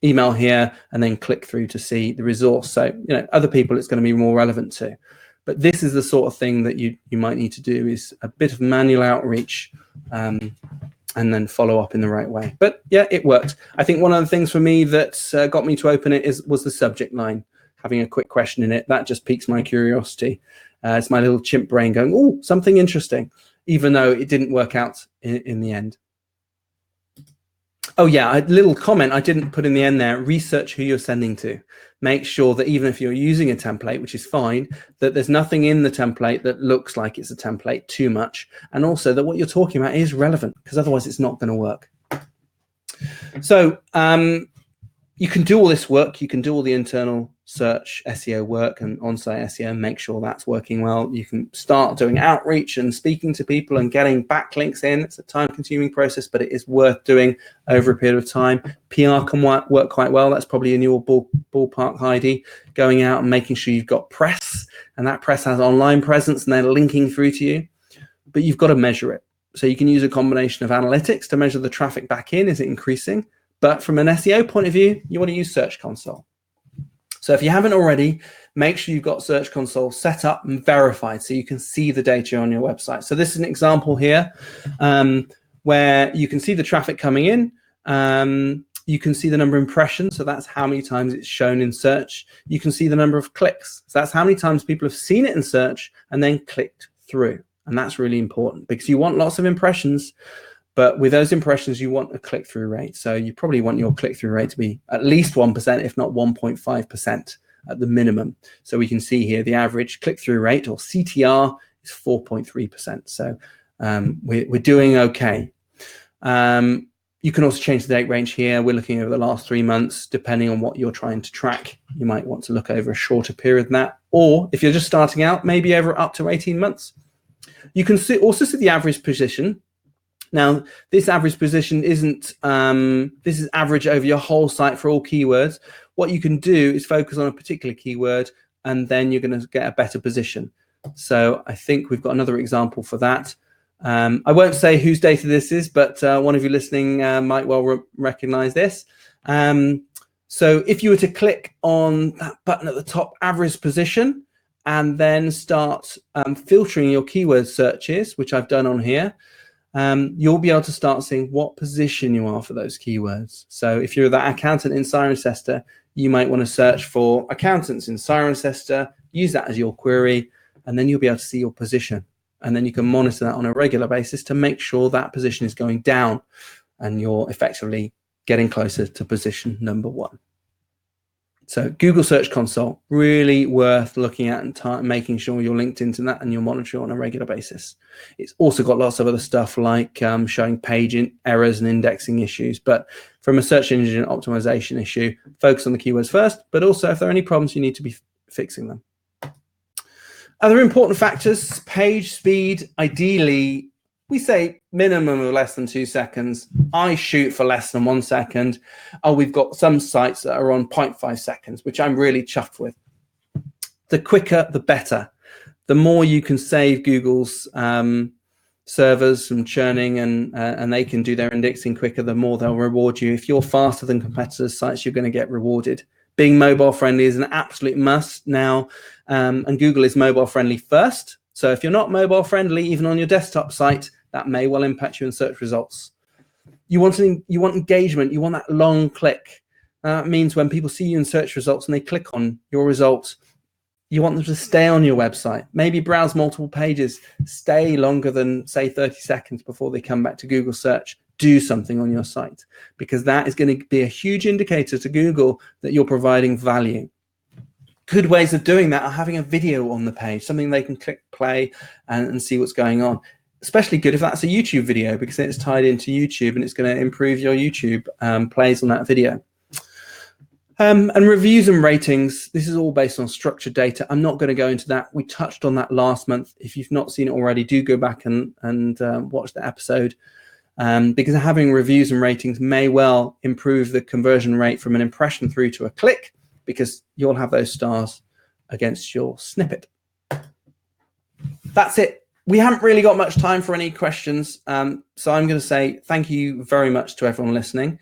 email here and then click through to see the resource. So, other people it's going to be more relevant to. But this is the sort of thing that you might need to do, is a bit of manual outreach and then follow up in the right way. But yeah, it worked. I think one of the things for me that got me to open it was the subject line, having a quick question in it. That just piques my curiosity. It's my little chimp brain going, oh, something interesting, even though it didn't work out in the end. Oh yeah, a little comment I didn't put in the end there. Research who you're sending to. Make sure that even if you're using a template, which is fine, that there's nothing in the template that looks like it's a template too much. And also that what you're talking about is relevant, because otherwise it's not going to work. So you can do all this work. You can do all the internal search SEO work and on-site SEO, make sure that's working well. You can start doing outreach and speaking to people and getting backlinks in. It's a time-consuming process, but it is worth doing over a period of time. PR can work quite well. That's probably in your ballpark, Heidi, going out and making sure you've got press, and that press has online presence and they're linking through to you. But you've got to measure it. So you can use a combination of analytics to measure the traffic back in. Is it increasing? But from an SEO point of view, you want to use Search Console. So if you haven't already, make sure you've got Search Console set up and verified so you can see the data on your website. So this is an example here where you can see the traffic coming in. You can see the number of impressions. So that's how many times it's shown in search. You can see the number of clicks. So that's how many times people have seen it in search and then clicked through. And that's really important because you want lots of impressions. But with those impressions, you want a click-through rate. So you probably want your click-through rate to be at least 1%, if not 1.5% at the minimum. So we can see here the average click-through rate, or CTR, is 4.3%. So we're doing okay. You can also change the date range here. We're looking over the last 3 months, depending on what you're trying to track. You might want to look over a shorter period than that. Or if you're just starting out, maybe over up to 18 months. You can also see the average position. Now, this average position isn't, this is average over your whole site for all keywords. What you can do is focus on a particular keyword, and then you're going to get a better position. So I think we've got another example for that. I won't say whose data this is, but one of you listening might well recognize this. So if you were to click on that button at the top, average position, and then start filtering your keyword searches, which I've done on here, you'll be able to start seeing what position you are for those keywords. So if you're that accountant in Cirencester, you might want to search for accountants in Cirencester, use that as your query, and then you'll be able to see your position. And then you can monitor that on a regular basis to make sure that position is going down and you're effectively getting closer to position number 1. So Google Search Console, really worth looking at and making sure you're linked into that and you're monitoring on a regular basis. It's also got lots of other stuff like showing page errors and indexing issues. But from a search engine optimization issue, focus on the keywords first, but also if there are any problems, you need to be fixing them. Other important factors, page speed, ideally, we say minimum of less than 2 seconds. I shoot for less than 1 second. Oh, we've got some sites that are on 0.5 seconds, which I'm really chuffed with. The quicker, the better. The more you can save Google's servers from churning and they can do their indexing quicker, the more they'll reward you. If you're faster than competitors' sites, you're going to get rewarded. Being mobile friendly is an absolute must now, and Google is mobile friendly first. So if you're not mobile friendly, even on your desktop site, that may well impact you in search results. You want engagement. You want that long click. That means when people see you in search results and they click on your results, you want them to stay on your website. Maybe browse multiple pages, stay longer than, say, 30 seconds before they come back to Google search. Do something on your site, because that is going to be a huge indicator to Google that you're providing value. Good ways of doing that are having a video on the page, something they can click play and see what's going on. Especially good if that's a YouTube video, because it's tied into YouTube and it's going to improve your YouTube plays on that video. And reviews and ratings, this is all based on structured data. I'm not going to go into that. We touched on that last month. If you've not seen it already, do go back and watch the episode, because having reviews and ratings may well improve the conversion rate from an impression through to a click, because you'll have those stars against your snippet. That's it. We haven't really got much time for any questions, so I'm going to say thank you very much to everyone listening.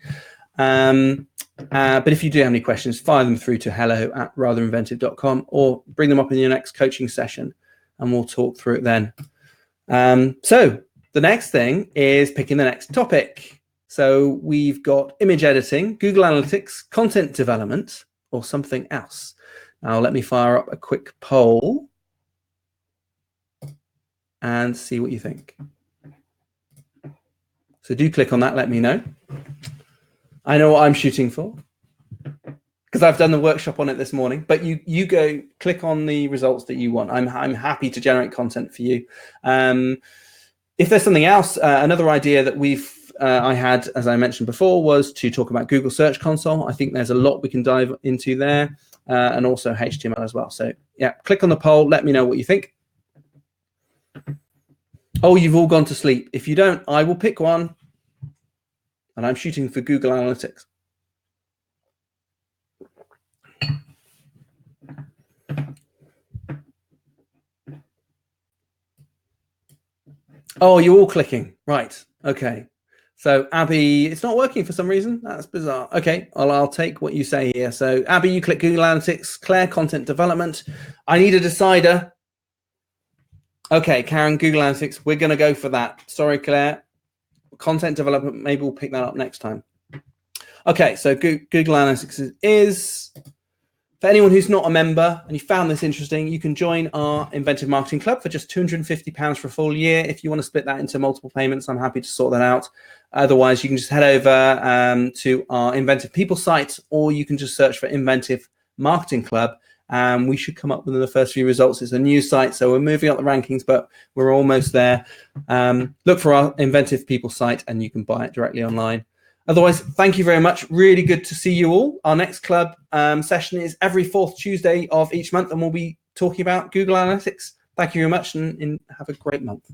But if you do have any questions, fire them through to hello@ratherinventive.com or bring them up in your next coaching session and we'll talk through it then. So the next thing is picking the next topic. So we've got image editing, Google Analytics, content development, or something else. Now let me fire up a quick poll and see what you think. So do click on that, let me know. I know what I'm shooting for, because I've done the workshop on it this morning. But you go click on the results that you want. I'm happy to generate content for you. If there's something else, another idea that I had, as I mentioned before, was to talk about Google Search Console. I think there's a lot we can dive into there, and also HTML as well. So yeah, click on the poll. Let me know what you think. Oh, you've all gone to sleep. If you don't, I will pick one, and I'm shooting for Google Analytics. Oh, you're all clicking. Right. Okay. So Abby, it's not working for some reason. That's bizarre. Okay, I'll take what you say here. So Abby, you click Google Analytics. Claire, content development. I need a decider. Okay, Karen, Google Analytics. We're going to go for that. Sorry, Claire. Content development, maybe we'll pick that up next time. Okay, so Google Analytics is, for anyone who's not a member and you found this interesting, you can join our Inventive Marketing Club for just £250 for a full year. If you want to split that into multiple payments, I'm happy to sort that out. Otherwise, you can just head over to our Inventive People site, or you can just search for Inventive Marketing Club. We should come up with the first few results. It's a new site, so we're moving up the rankings, but we're almost there. Look for our Inventive People site, and you can buy it directly online. Otherwise, thank you very much. Really good to see you all. Our next club session is every 4th Tuesday of each month, and we'll be talking about Google Analytics. Thank you very much, and have a great month.